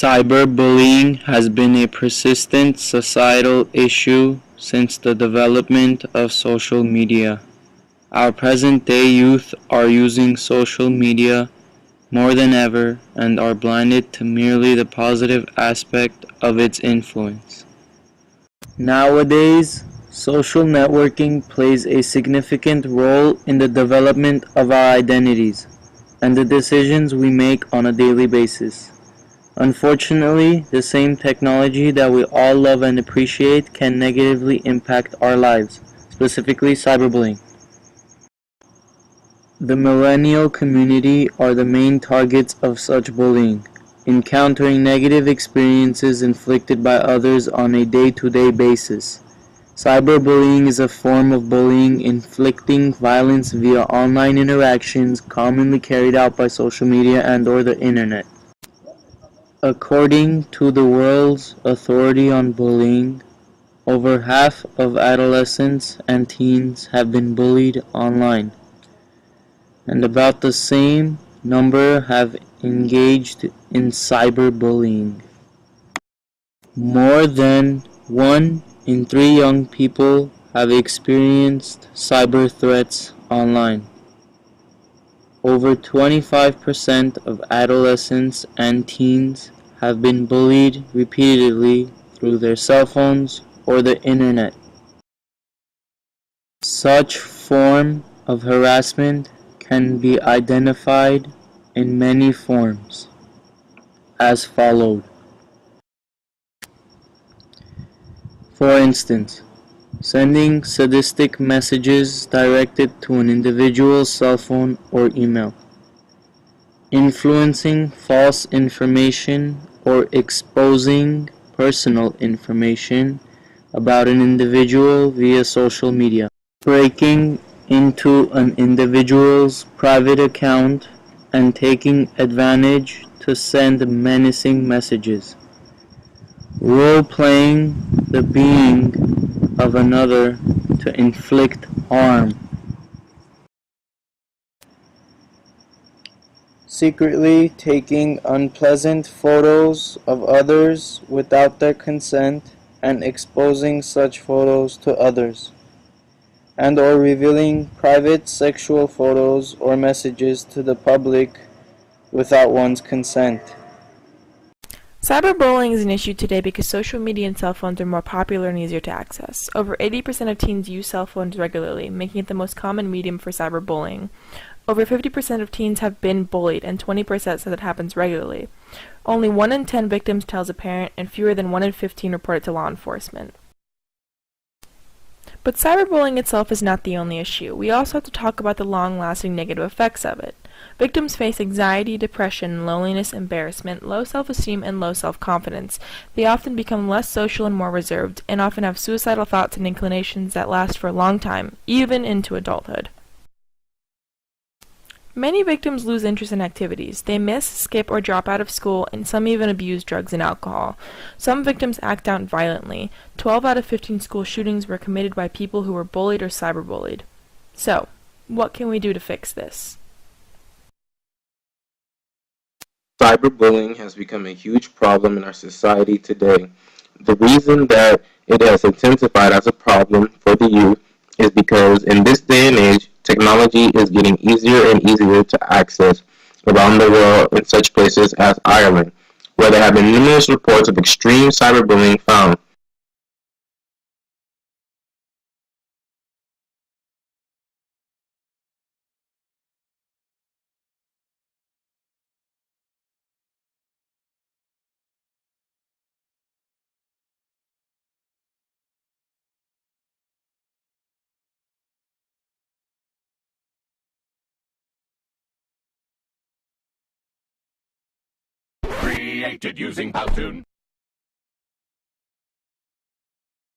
Cyberbullying has been a persistent societal issue since the development of social media. Our present-day youth are using social media more than ever and are blinded to merely the positive aspect of its influence. Nowadays, social networking plays a significant role in the development of our identities and the decisions we make on a daily basis. Unfortunately, the same technology that we all love and appreciate can negatively impact our lives, specifically cyberbullying. The millennial community are the main targets of such bullying, encountering negative experiences inflicted by others on a day-to-day basis. Cyberbullying is a form of bullying inflicting violence via online interactions commonly carried out by social media and/or the internet. According to the World's Authority on Bullying, over half of adolescents and teens have been bullied online, and about the same number have engaged in cyberbullying. More than 1 in 3 young people have experienced cyber threats online. Over 25% of adolescents and teens have been bullied repeatedly through their cell phones or the internet. Such form of harassment can be identified in many forms, as followed. For instance, sending sadistic messages directed to an individual's cell phone or email, influencing false information or exposing personal information about an individual via social media, breaking into an individual's private account and taking advantage to send menacing messages, role-playing the being of another to inflict harm, secretly taking unpleasant photos of others without their consent and exposing such photos to others, and/or revealing private sexual photos or messages to the public without one's consent. Cyberbullying is an issue today because social media and cell phones are more popular and easier to access. Over 80% of teens use cell phones regularly, making it the most common medium for cyberbullying. Over 50% of teens have been bullied, and 20% said it happens regularly. Only 1 in 10 victims tells a parent, and fewer than 1 in 15 report it to law enforcement. But cyberbullying itself is not the only issue. We also have to talk about the long-lasting negative effects of it. Victims face anxiety, depression, loneliness, embarrassment, low self-esteem, and low self-confidence. They often become less social and more reserved, and often have suicidal thoughts and inclinations that last for a long time, even into adulthood. Many victims lose interest in activities. They miss, skip, or drop out of school, and some even abuse drugs and alcohol. Some victims act out violently. 12 out of 15 school shootings were committed by people who were bullied or cyberbullied. So, what can we do to fix this? Cyberbullying has become a huge problem in our society today. The reason that it has intensified as a problem for the youth is because in this day and age, technology is getting easier and easier to access around the world in such places as Ireland, where there have been numerous reports of extreme cyberbullying found. Created using Powtoon.